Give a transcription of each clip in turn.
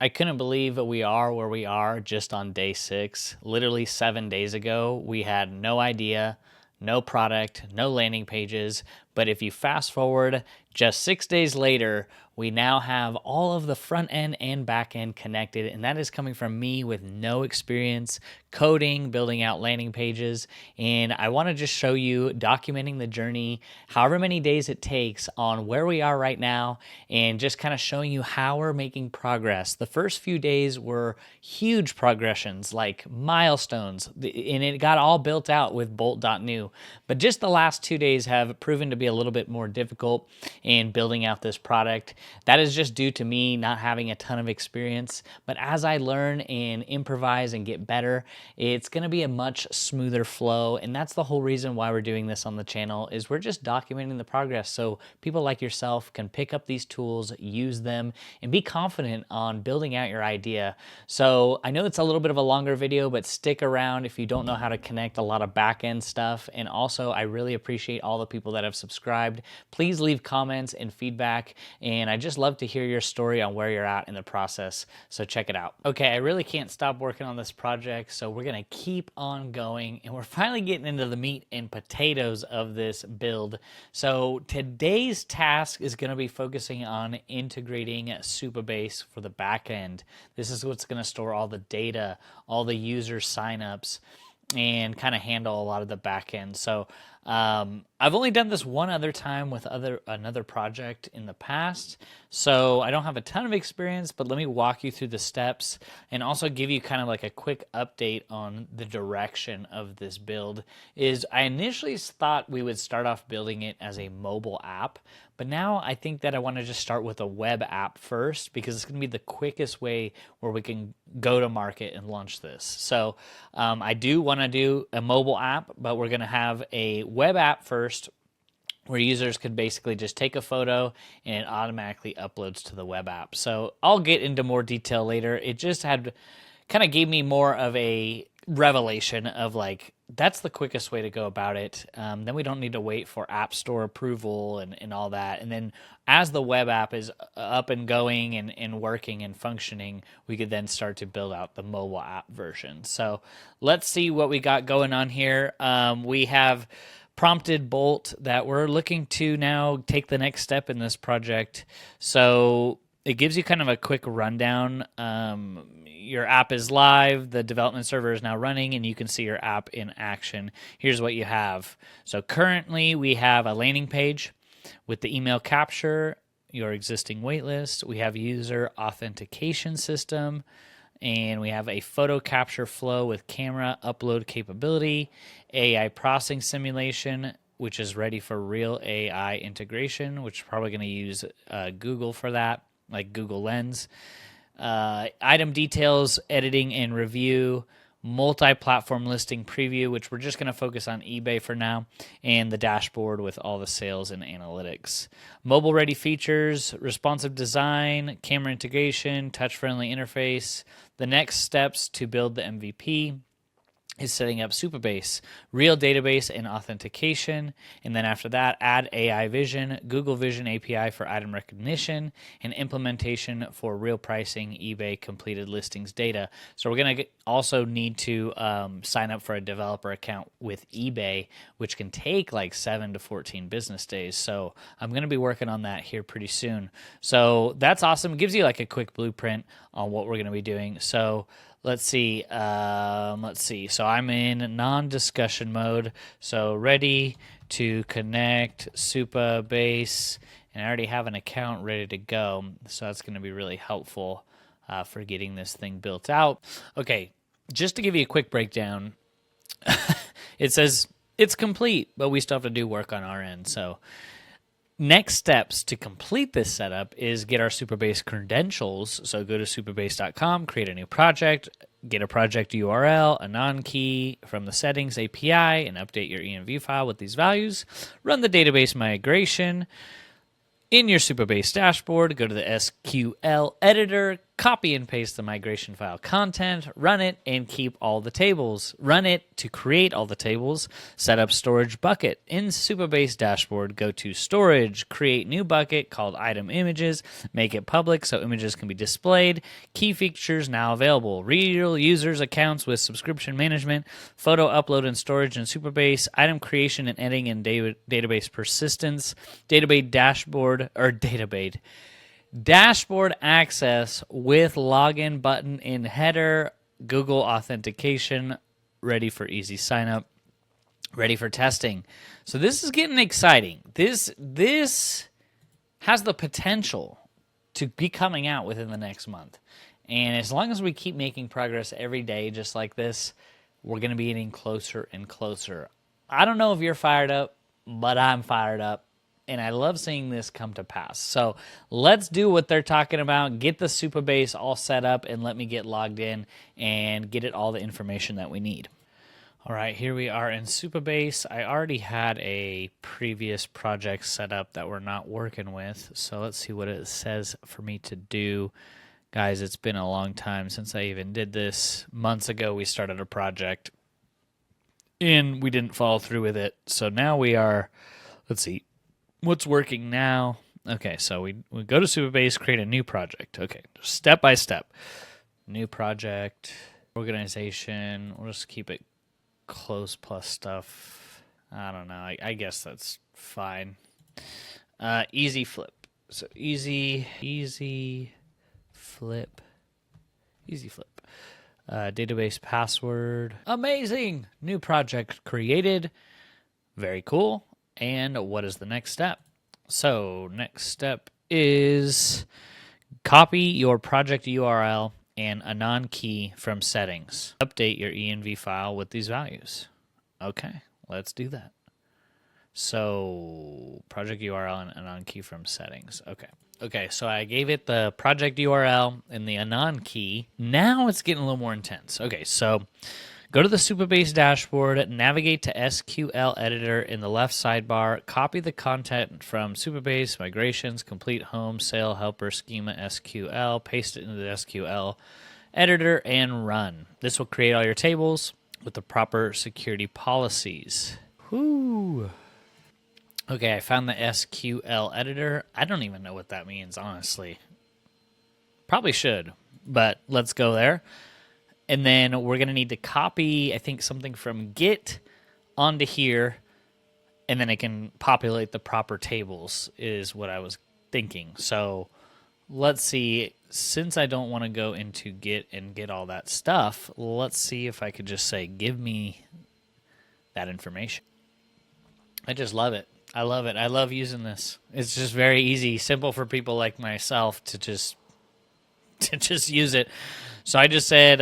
I couldn't believe that we are where we are just on day 6. Literally 7 days ago, we had no idea, no product, no landing pages. But if you fast forward just 6 days later, we now have all of the front end and back end connected. And that is coming from me with no experience coding, building out landing pages. And I want to just show you documenting the journey, however many days it takes, on where we are right now, and just kind of showing you how we're making progress. The first few days were huge progressions, like milestones, and it got all built out with bolt.new. But just the last 2 days have proven to be a little bit more difficult in building out this product. That is just due to me not having a ton of experience. But as I learn and improvise and get better, it's going to be a much smoother flow. And that's the whole reason why we're doing this on the channel, is we're just documenting the progress so people like yourself can pick up these tools, use them, and be confident on building out your idea. So I know it's a little bit of a longer video, but stick around if you don't know how to connect a lot of back-end stuff. And also, I really appreciate all the people that have subscribed. Please leave comments and feedback, and I just love to hear your story on where you're at in the process. So check it out. Okay, I really can't stop working on this project, so we're gonna keep on going, and we're finally getting into the meat and potatoes of this build. So today's task is gonna be focusing on integrating Supabase for the back end. This is what's gonna store all the data, all the user signups, and kind of handle a lot of the back end. So I've only done this one other time with another project in the past, so I don't have a ton of experience, but let me walk you through the steps and also give you kind of like a quick update on the direction of this build. I initially thought we would start off building it as a mobile app, but now I think that I want to just start with a web app first, because it's going to be the quickest way where we can go to market and launch this. So I do want to do a mobile app, but we're going to have a web app first, where users could basically just take a photo and it automatically uploads to the web app. So I'll get into more detail later. It just kind of gave me more of a revelation of like, that's the quickest way to go about it. Then we don't need to wait for App Store approval and all that. And then as the web app is up and going and working and functioning, we could then start to build out the mobile app version. So let's see what we got going on here. We have prompted Bolt that we're looking to now take the next step in this project. So it gives you kind of a quick rundown. Your app is live, the development server is now running, and you can see your app in action. Here's what you have. So currently we have a landing page with the email capture, your existing waitlist. We have user authentication system, and we have a photo capture flow with camera upload capability, AI processing simulation, which is ready for real AI integration, which is probably going to use Google for that, like Google Lens. Item details, editing and review, multi-platform listing preview, which we're just going to focus on eBay for now, and the dashboard with all the sales and analytics. Mobile-ready features, responsive design, camera integration, touch-friendly interface. The next steps to build the MVP is setting up Supabase, real database and authentication, and then after that, add AI Vision, Google Vision API for item recognition, and implementation for real pricing, eBay completed listings data. So we're going to also need to sign up for a developer account with eBay, which can take like 7 to 14 business days. So I'm going to be working on that here pretty soon. So that's awesome. It gives you like a quick blueprint on what we're going to be doing. So let's see. So I'm in non-discussion mode. So ready to connect Supabase, and I already have an account ready to go. So that's going to be really helpful for getting this thing built out. Okay, just to give you a quick breakdown, it says it's complete, but we still have to do work on our end. So next steps to complete this setup is get our Supabase credentials. So go to supabase.com, create a new project, get a project URL, a non-key from the settings API, and update your env file with these values. Run the database migration. In your Supabase dashboard, go to the SQL editor, copy and paste the migration file content, run it, and keep all the tables. Run it to create all the tables. Set up storage bucket. In Supabase dashboard, go to storage, create new bucket called item images, make it public so images can be displayed. Key features now available. Real users accounts with subscription management, photo upload and storage in Supabase, item creation and editing in database persistence, database dashboard, or database. Dashboard access with login button in header, Google authentication, ready for easy sign up, ready for testing. So this is getting exciting. This has the potential to be coming out within the next month. And as long as we keep making progress every day just like this, we're going to be getting closer and closer. I don't know if you're fired up, but I'm fired up. And I love seeing this come to pass. So let's do what they're talking about. Get the Supabase all set up and let me get logged in and get it all the information that we need. All right, here we are in Supabase. I already had a previous project set up that we're not working with. So let's see what it says for me to do. Guys, it's been a long time since I even did this. Months ago, we started a project and we didn't follow through with it. So now we are, let's see. What's working now? Okay, so we go to Supabase, create a new project. Okay, step by step. New project, organization. We'll just keep it close plus stuff. I don't know. I guess that's fine. Easy flip. So easy flip. Database password. Amazing. New project created. Very cool. And what is the next step? So next step is copy your project URL and anon key from settings. Update your env file with these values. Okay, let's do that. So project URL and anon key from settings. Okay, so I gave it the project URL and the anon key. Now it's getting a little more intense. Okay, so go to the Supabase dashboard, navigate to SQL editor in the left sidebar, copy the content from Supabase, migrations, complete home, sale, helper, schema, SQL, paste it into the SQL editor, and run. This will create all your tables with the proper security policies. Whoo! Okay, I found the SQL editor. I don't even know what that means, honestly. Probably should, but let's go there. And then we're going to need to copy, I think, something from Git onto here, and then it can populate the proper tables is what I was thinking. So let's see. Since I don't want to go into Git and get all that stuff, let's see if I could just say, give me that information. I just love it. I love it. I love using this. It's just very easy, simple for people like myself to just use it. So I just said,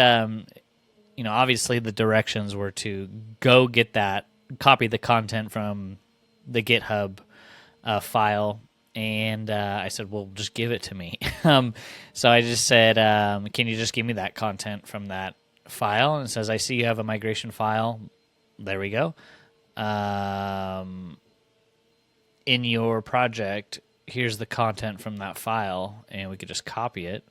obviously the directions were to go get that, copy the content from the GitHub file, and I said, well, just give it to me. So I just said, can you just give me that content from that file? And it says, I see you have a migration file. There we go. In your project, here's the content from that file, and we could just copy it.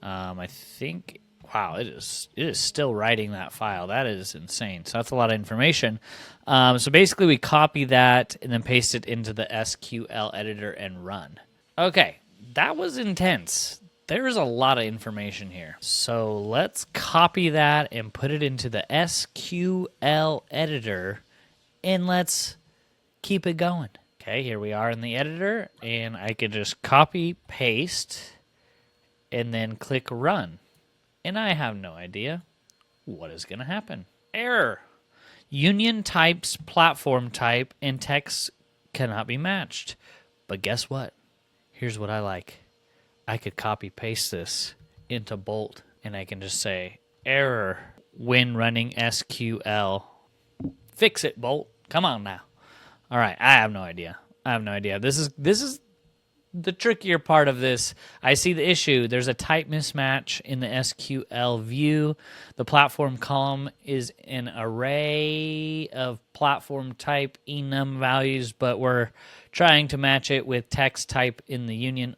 I think, wow, it is still writing that file. That is insane. So that's a lot of information. So basically we copy that and then paste it into the SQL editor and run. Okay, that was intense. There's a lot of information here. So let's copy that and put it into the SQL editor, and let's keep it going. Okay, here we are in the editor, and I could just copy, paste, and then click run. And I have no idea what is going to happen. Error. Union types, platform type, and text cannot be matched. But guess what? Here's what I like. I could copy paste this into Bolt, and I can just say error when running SQL. Fix it, Bolt. Come on now. All right, I have no idea. This is the trickier part of this. I see the issue. There's a type mismatch in the SQL view. The platform column is an array of platform type enum values, but we're trying to match it with text type in the union.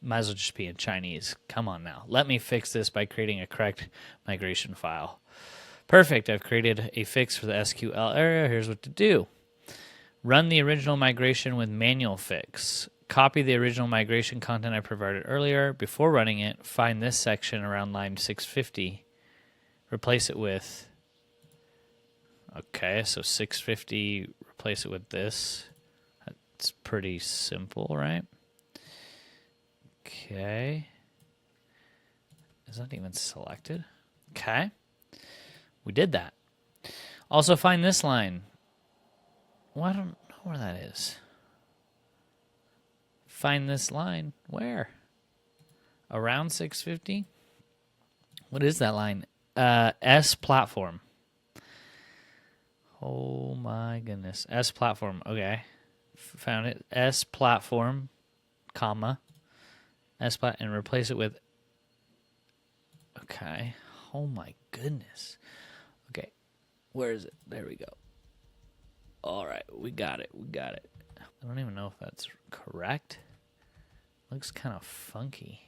Might as well just be in Chinese. Come on now. Let me fix this by creating a correct migration file. Perfect. I've created a fix for the SQL error. Here's what to do. Run the original migration with manual fix. Copy the original migration content I provided earlier. Before running it, find this section around line 650. Replace it with... Okay, so 650, replace it with this. That's pretty simple, right? Okay. Is that even selected? Okay. We did that. Also find this line. Well, I don't know where that is. Find this line. Where? Around 650? What is that line? S platform. Oh my goodness. S platform. Okay. Found it. S platform, comma. S plat and replace it with. Okay. Oh my goodness. Okay. Where is it? There we go. All right. We got it. We got it. I don't even know if that's correct. Looks kind of funky.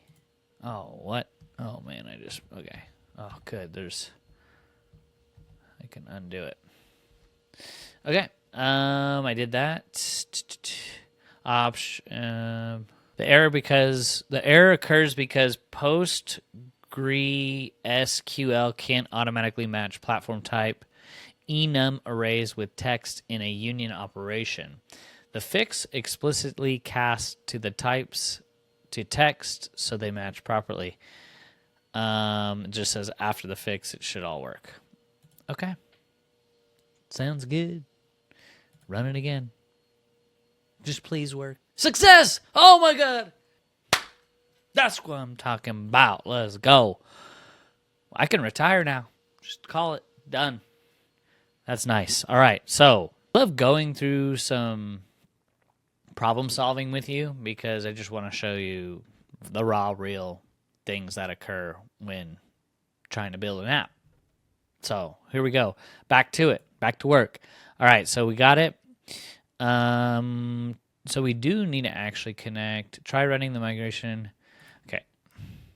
Oh, what? Oh man, okay. Oh, good. I can undo it. Okay. I did that. The error occurs because PostgreSQL can't automatically match platform type enum arrays with text in a union operation. The fix explicitly casts to the types to text so they match properly. It just says after the fix, it should all work. Okay. Sounds good. Run it again. Just please work. Success! Oh my God! That's what I'm talking about. Let's go. I can retire now. Just call it done. That's nice. All right. So, I love going through some problem solving with you because I just want to show you the raw, real things that occur when trying to build an app. So, here we go. Back to it. Back to work. All right. So, we got it. So, we do need to actually connect. Try running the migration. Okay.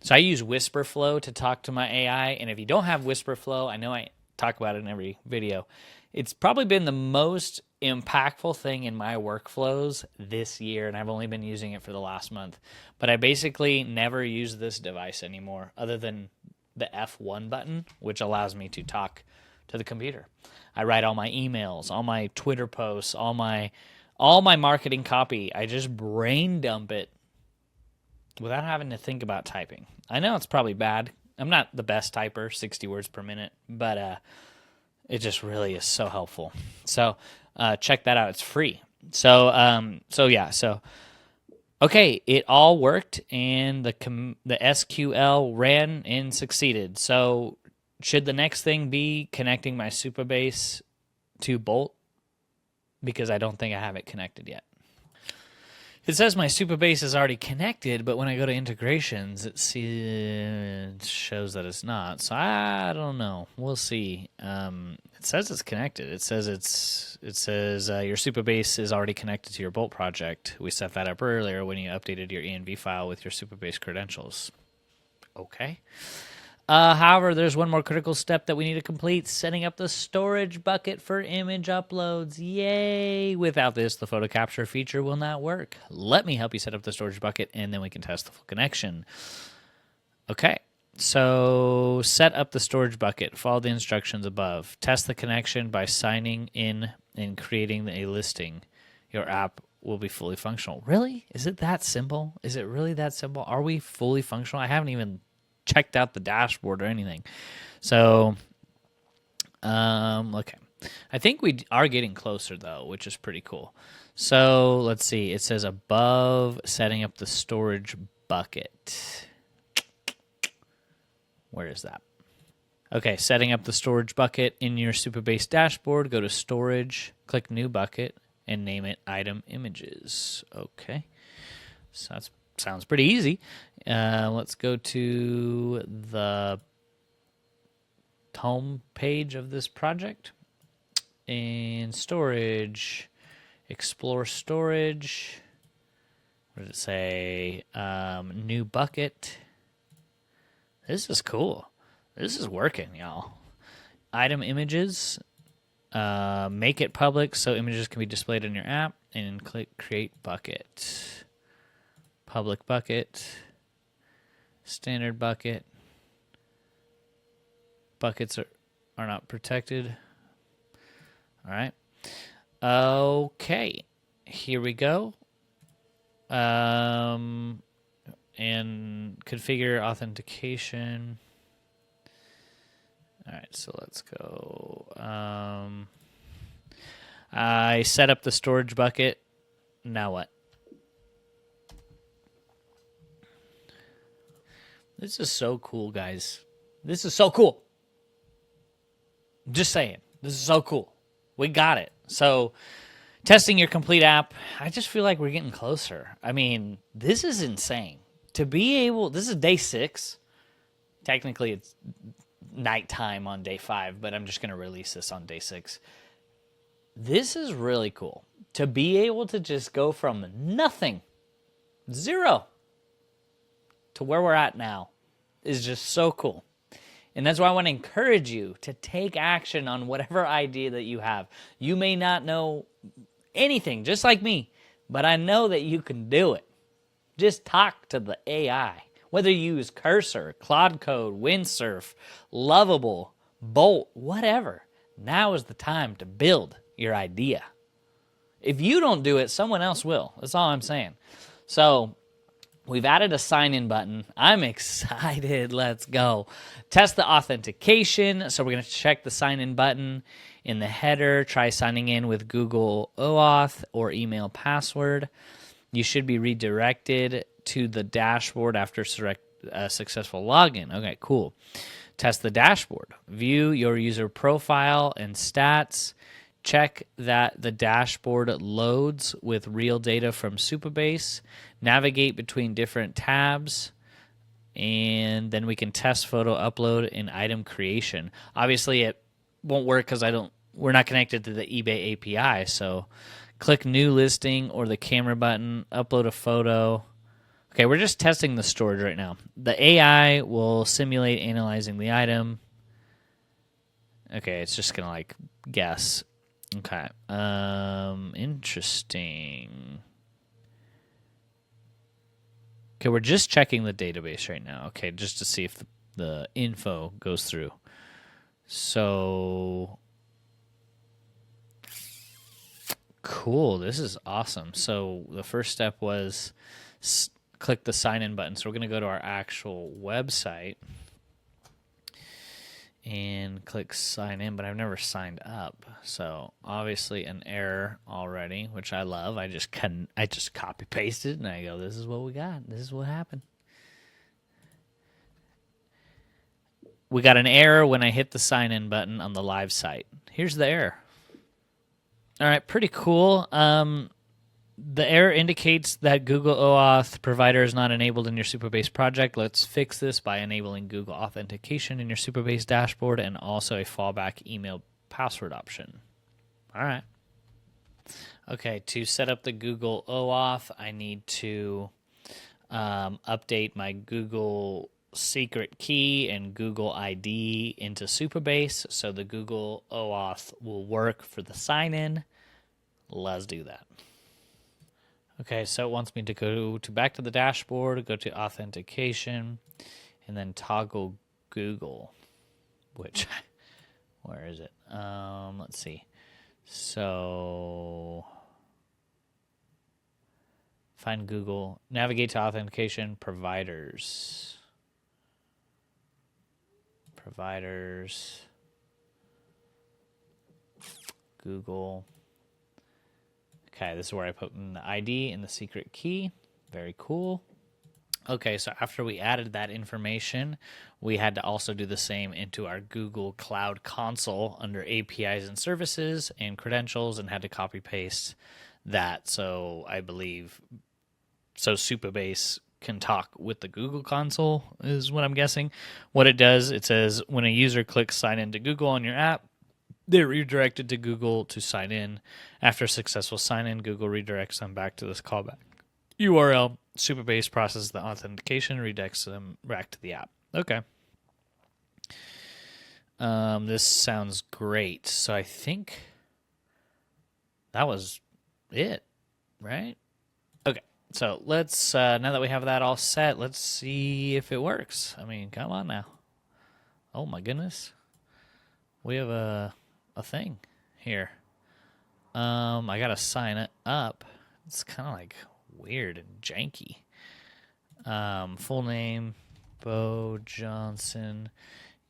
So, I use Whisperflow to talk to my AI. And if you don't have Whisperflow, I know I talk about it in every video. It's probably been the most impactful thing in my workflows this year, and I've only been using it for the last month. But I basically never use this device anymore other than the F1 button, which allows me to talk to the computer. I write all my emails, all my Twitter posts, all my marketing copy. I just brain dump it without having to think about typing. I know it's probably bad. I'm not the best typer, 60 words per minute, but it just really is so helpful. So check that out. It's free. So okay, it all worked, and the SQL ran and succeeded. So should the next thing be connecting my Supabase to Bolt? Because I don't think I have it connected yet. It says my Supabase is already connected, but when I go to integrations, it shows that it's not. So I don't know. We'll see. It says it's connected. It says your Supabase is already connected to your Bolt project. We set that up earlier when you updated your env file with your Supabase credentials. Okay. However, there's one more critical step that we need to complete, setting up the storage bucket for image uploads. Yay! Without this, the photo capture feature will not work. Let me help you set up the storage bucket, and then we can test the full connection. Okay, so set up the storage bucket. Follow the instructions above. Test the connection by signing in and creating a listing. Your app will be fully functional. Really? Is it that simple? Is it really that simple? Are we fully functional? I haven't even checked out the dashboard or anything. So, okay. I think we are getting closer, though, which is pretty cool. So, let's see. It says above setting up the storage bucket. Where is that? Okay, setting up the storage bucket in your Supabase dashboard. Go to storage, click new bucket, and name it item images. Okay. So that's sounds pretty easy. Let's go to the home page of this project. And storage, explore storage. What did it say? New bucket. This is cool. This is working, y'all. Item images. Make it public so images can be displayed in your app, and click create bucket. Public bucket. Standard bucket. Buckets are not protected. All right. Okay. Here we go. And configure authentication. All right, so let's go. I set up the storage bucket. Now what? This is so cool, guys. This is so cool. Just saying. This is so cool. We got it. So, testing your complete app. I just feel like we're getting closer. I mean, this is insane. To be able, this is day 6. Technically, it's nighttime on day 5, but I'm just going to release this on day 6. This is really cool. To be able to just go from nothing, 0, to where we're at now is just so cool. And that's why I want to encourage you to take action on whatever idea that you have. You may not know anything, just like me, but I know that you can do it. Just talk to the AI. Whether you use Cursor, Claude Code, Windsurf, Lovable, Bolt, whatever. Now is the time to build your idea. If you don't do it, someone else will. That's all I'm saying. So, we've added a sign-in button. I'm excited. Let's go. Test the authentication. So we're going to check the sign-in button in the header. Try signing in with Google OAuth or email password. You should be redirected to the dashboard after successful login. Okay, cool. Test the dashboard. View your user profile and stats. Check that the dashboard loads with real data from Supabase. Navigate between different tabs. And then we can test photo upload and item creation. Obviously, it won't work because we're not connected to the eBay API. So click new listing or the camera button. Upload a photo. Okay, we're just testing the storage right now. The AI will simulate analyzing the item. Okay, it's just going to like guess. Okay. Interesting. Okay, we're just checking the database right now. Okay, just to see if the info goes through. So, cool. This is awesome. So, the first step was click the sign-in button. So, we're going to go to our actual website and click sign in, but I've never signed up. So obviously an error already, which I love. I just copy pasted and I go, this is what we got. This is what happened. We got an error when I hit the sign in button on the live site. Here's the error. All right, pretty cool. The error indicates that Google OAuth provider is not enabled in your Supabase project. Let's fix this by enabling Google authentication in your Supabase dashboard and also a fallback email password option. All right. Okay, to set up the Google OAuth, I need to update my Google secret key and Google ID into Supabase so the Google OAuth will work for the sign-in. Let's do that. Okay, so it wants me to go back to the dashboard, go to authentication, and then toggle Google, which, where is it? Let's see. So, find Google, navigate to authentication, providers, Google. Okay, this is where I put in the ID and the secret key. Very cool. Okay, so after we added that information, we had to also do the same into our Google Cloud Console under APIs and services and credentials and had to copy paste that. So I believe, so Supabase can talk with the Google console is what I'm guessing. What it does, it says when a user clicks sign into Google on your app, they're redirected to Google to sign in. After a successful sign in, Google redirects them back to this callback URL. Supabase processes the authentication, redirects them back to the app. Okay. This sounds great. So I think that was it, right? Okay. So let's, now that we have that all set, let's see if it works. I mean, come on now. Oh my goodness. We have a thing here. I gotta sign it up. It's kind of like weird and janky. Full name, Bo Johnson.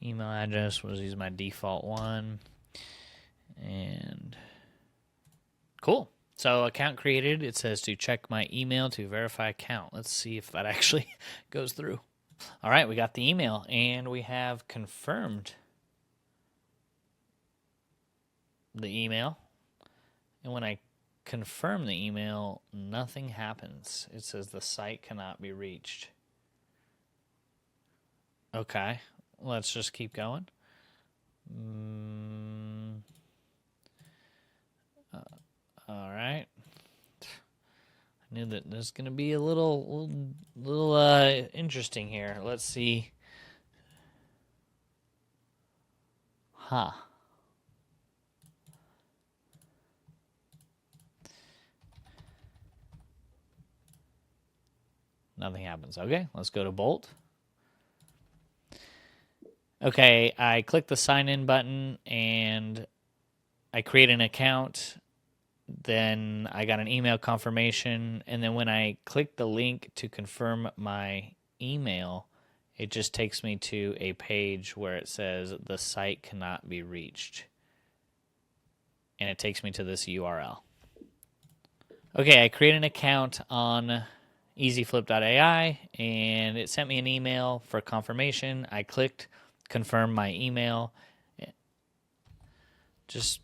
Email address was use my default one. And cool. So account created. It says to check my email to verify account. Let's see if that actually goes through. All right, we got the email and we have confirmed the email. And when I confirm the email, nothing happens. It says the site cannot be reached. Okay, let's just keep going. All right. I knew that there's going to be a little interesting here. Let's see. Huh. Nothing happens. Okay, let's go to Bolt. Okay, I click the sign in button and I create an account. Then I got an email confirmation. And then when I click the link to confirm my email, it just takes me to a page where it says the site cannot be reached. And it takes me to this URL. Okay, I create an account on easyflip.ai and it sent me an email for confirmation. I clicked confirm my email. Just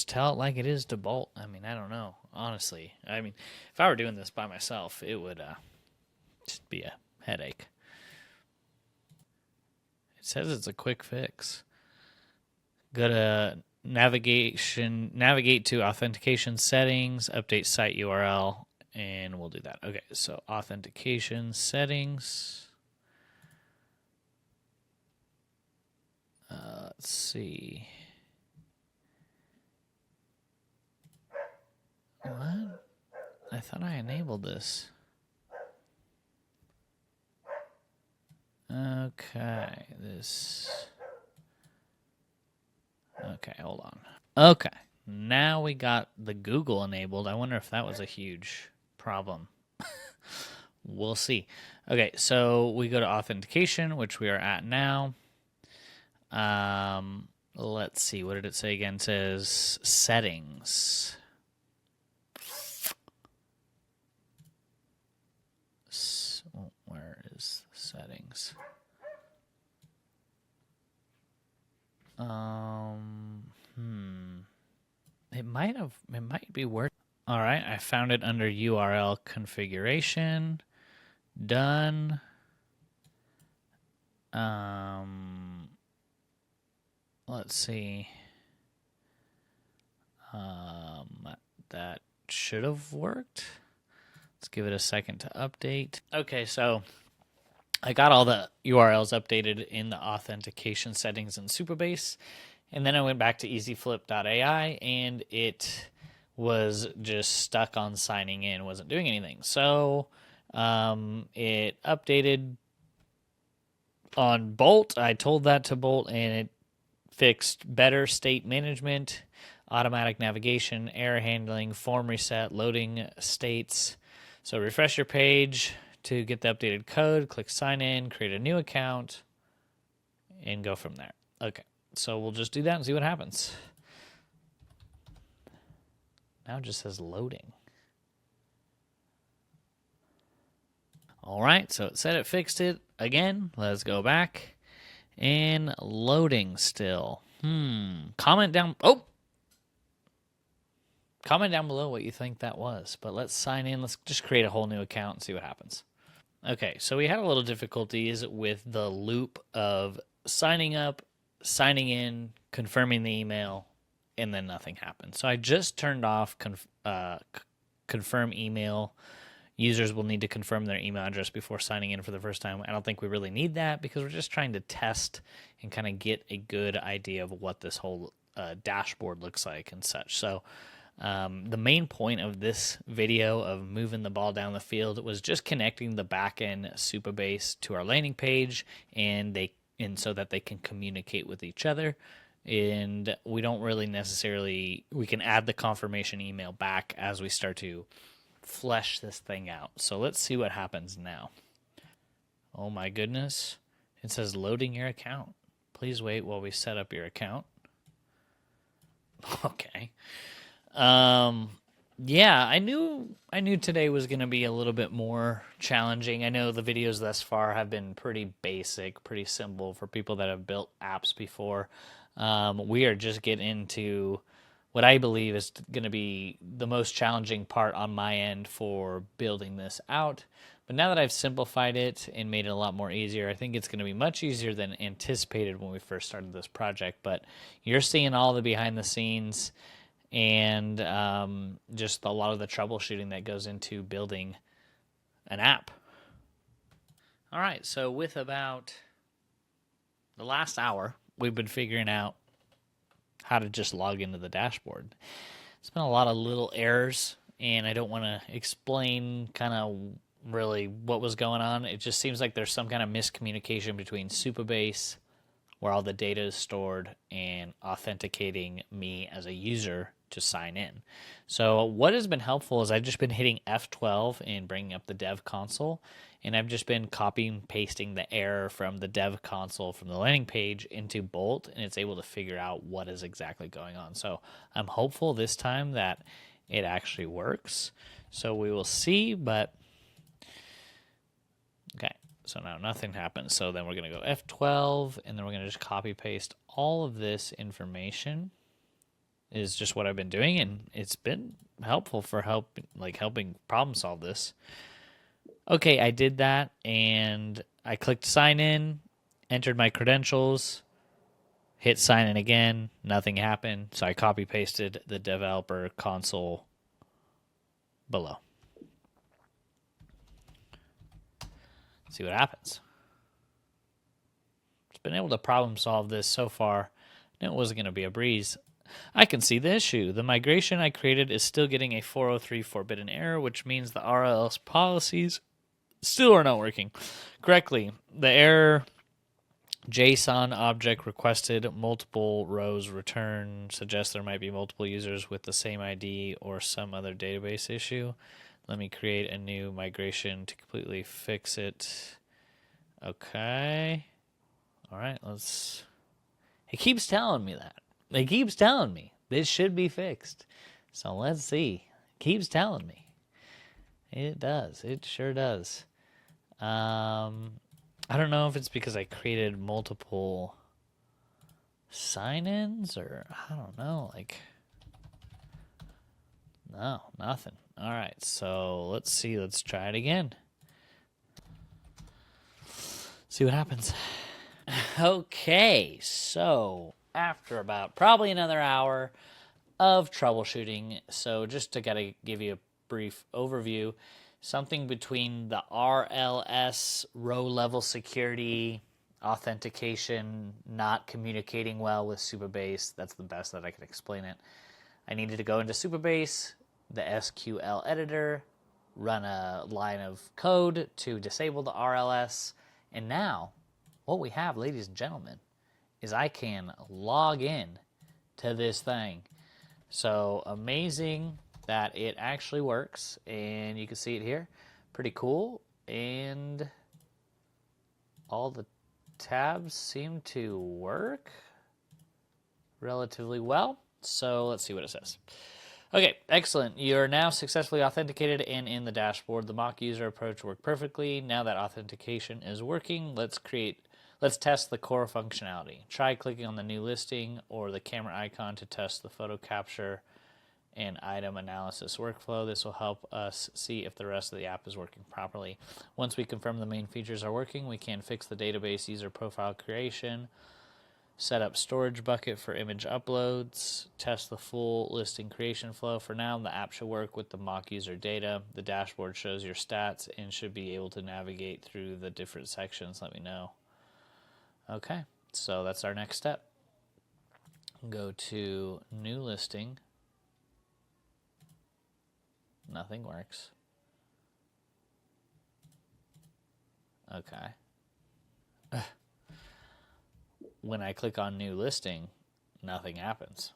tell it like it is to Bolt. I mean, I don't know, honestly. I mean, if I were doing this by myself, it would just be a headache. It says it's a quick fix. Go to navigate to authentication settings, update site URL, and we'll do that. Okay, so authentication settings. Let's see. What? I thought I enabled this. Okay, Okay, hold on. Okay, now we got the Google enabled. I wonder if that was a huge problem. We'll see. Okay, so we go to authentication, which we are at now. Let's see. What did it say again? It says settings. Where is the settings? It might be working. All right, I found it under URL configuration. Done. Let's see. That should have worked. Let's give it a second to update. Okay, so I got all the URLs updated in the authentication settings in Supabase, and then I went back to easyflip.ai, and it was just stuck on signing in, wasn't doing anything. So it updated on Bolt. I told that to Bolt, and it fixed better state management, automatic navigation, error handling, form reset, loading states. So refresh your page to get the updated code, click sign in, create a new account, and go from there. Okay, so we'll just do that and see what happens. Now it just says loading. All right, so it said it fixed it. Again, let's go back. And loading still. Comment down below what you think that was. But let's sign in. Let's just create a whole new account and see what happens. Okay, so we had a little difficulties with the loop of signing up, signing in, confirming the email, and then nothing happened. So I just turned off confirm email users will need to confirm their email address before signing in for the first time. I don't think we really need that because we're just trying to test and kind of get a good idea of what this whole dashboard looks like and such. So the main point of this video of moving the ball down the field was just connecting the backend Supabase to our landing page, and so that they can communicate with each other. And we don't really necessarily, we can add the confirmation email back as we start to flesh this thing out. So let's see what happens now. Oh my goodness. It says loading your account. Please wait while we set up your account. Okay. Yeah, I knew today was going to be a little bit more challenging. I know the videos thus far have been pretty basic, pretty simple for people that have built apps before. We are just getting into what I believe is going to be the most challenging part on my end for building this out. But now that I've simplified it and made it a lot more easier, I think it's going to be much easier than anticipated when we first started this project. But you're seeing all the behind the scenes and just a lot of the troubleshooting that goes into building an app. All right, so with about the last hour, we've been figuring out how to just log into the dashboard. It's been a lot of little errors, and I don't want to explain kind of really what was going on. It just seems like there's some kind of miscommunication between Supabase, where all the data is stored, and authenticating me as a user to sign in. So what has been helpful is I've just been hitting F12 and bringing up the dev console, and I've just been copying pasting the error from the dev console from the landing page into Bolt, and it's able to figure out what is exactly going on. So I'm hopeful this time that it actually works. So we will see, but okay. So now nothing happens. So then we're going to go F12, and then we're going to just copy paste all of this information. Is just what I've been doing, and it's been helpful for helping problem solve this. Okay, I did that, and I clicked sign in, entered my credentials, hit sign in again, nothing happened, so I copy pasted the developer console below. See what happens. It's been able to problem solve this so far. I knew it wasn't going to be a breeze. I can see the issue. The migration I created is still getting a 403 forbidden error, which means the RLS policies still are not working correctly. The error JSON object requested multiple rows return suggests there might be multiple users with the same ID or some other database issue. Let me create a new migration to completely fix it. Okay. All right, let's... It keeps telling me that. It keeps telling me this should be fixed. So let's see. It keeps telling me. It does. It sure does. I don't know if it's because I created multiple sign-ins or I don't know. No, nothing. All right, so let's see. Let's try it again. See what happens. Okay, so after about probably another hour of troubleshooting, so just to kind of give you a brief overview, something between the RLS row-level security, authentication, not communicating well with Supabase. That's the best that I can explain it. I needed to go into Supabase, the SQL editor, run a line of code to disable the RLS, and now what we have, ladies and gentlemen, is I can log in to this thing. So amazing that it actually works, and you can see it here. Pretty cool, and all the tabs seem to work relatively well. So let's see what it says. Okay, excellent. You're now successfully authenticated and in the dashboard. The mock user approach worked perfectly. Now that authentication is working, let's test the core functionality. Try clicking on the new listing or the camera icon to test the photo capture and item analysis workflow. This will help us see if the rest of the app is working properly. Once we confirm the main features are working, we can fix the database user profile creation. Set up storage bucket for image uploads. Test the full listing creation flow. For now, the app should work with the mock user data. The dashboard shows your stats and should be able to navigate through the different sections. Let me know. Okay, so that's our next step. Go to new listing. Nothing works. Okay. When I click on new listing, nothing happens.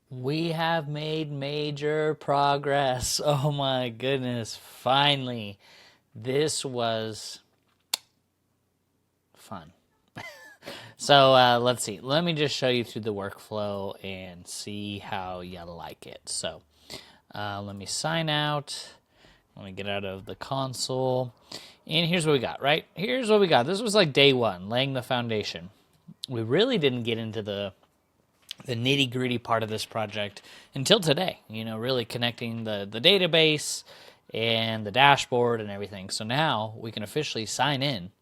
We have made major progress. Oh my goodness. Finally. This was fun. So let's see. Let me just show you through the workflow and see how you like it. So let me sign out. Let me get out of the console. And here's what we got, right? Here's what we got. This was like day one, laying the foundation. We really didn't get into the nitty-gritty part of this project until today, really connecting the database and the dashboard and everything. So now we can officially sign in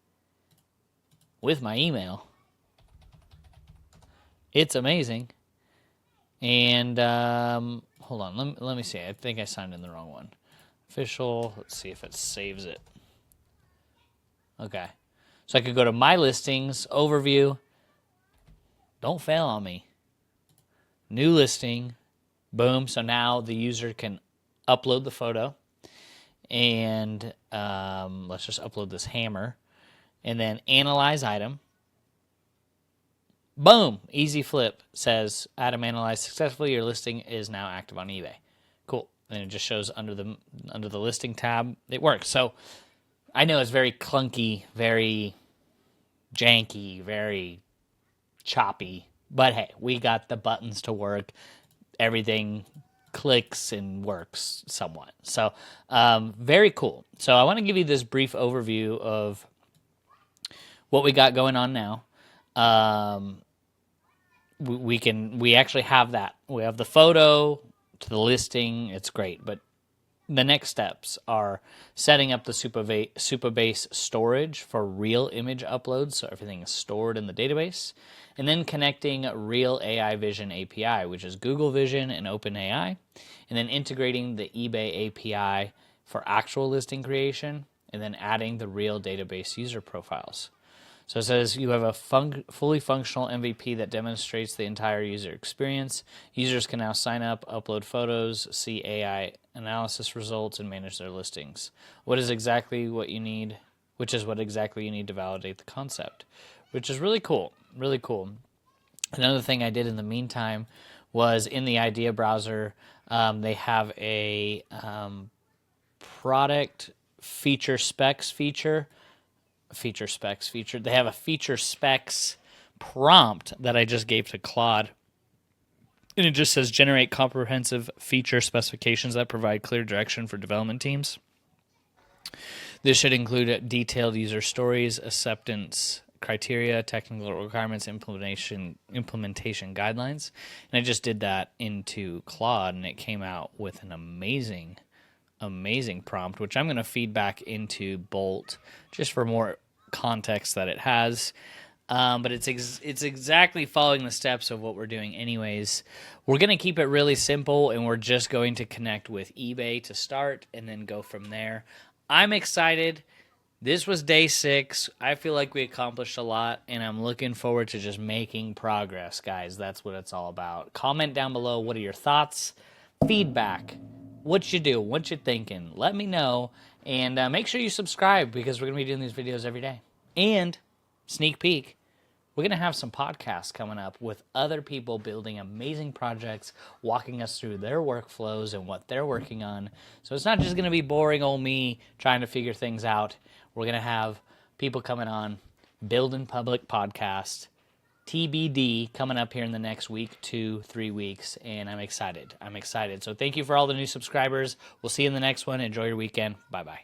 with my email. It's amazing. And hold on, let me see. I think I signed in the wrong one. Official, let's see if it saves it. Okay. So I could go to my listings, overview. Don't fail on me. New listing. Boom. So now the user can upload the photo. And let's just upload this hammer. And then analyze item. Boom. Easy flip. Says item analyzed successfully. Your listing is now active on eBay. Cool. And it just shows under the listing tab. It works. So I know it's very clunky, very janky, very choppy, but hey, we got the buttons to work. Everything clicks and works somewhat. So very cool. So I want to give you this brief overview of what we got going on now. We actually have that. We have the photo to the listing. It's great, but the next steps are setting up the Supabase storage for real image uploads, so everything is stored in the database, and then connecting Real AI Vision API, which is Google Vision and OpenAI, and then integrating the eBay API for actual listing creation, and then adding the real database user profiles. So it says you have a fully functional MVP that demonstrates the entire user experience. Users can now sign up, upload photos, see AI analysis results, and manage their listings. Which is what exactly you need to validate the concept, which is really cool, really cool. Another thing I did in the meantime was in the idea browser, they have a product feature specs feature. They have a feature specs prompt that I just gave to Claude. And it just says generate comprehensive feature specifications that provide clear direction for development teams. This should include detailed user stories, acceptance criteria, technical requirements, implementation guidelines. And I just did that into Claude, and it came out with an amazing prompt, which I'm going to feed back into Bolt just for more context that it has. But it's exactly following the steps of what we're doing anyways. We're going to keep it really simple, and we're just going to connect with eBay to start and then go from there. I'm excited. This was day 6. I feel like we accomplished a lot, and I'm looking forward to just making progress, guys. That's what it's all about. Comment down below. What are your thoughts? Feedback. What you do? What you thinking? Let me know. And make sure you subscribe because we're going to be doing these videos every day. And sneak peek, we're going to have some podcasts coming up with other people building amazing projects, walking us through their workflows and what they're working on. So it's not just going to be boring old me trying to figure things out. We're going to have people coming on, Build in Public podcast, TBD, coming up here in the next week, 2-3 weeks, and I'm excited. So thank you for all the new subscribers. We'll see you in the next one. Enjoy your weekend. Bye-bye.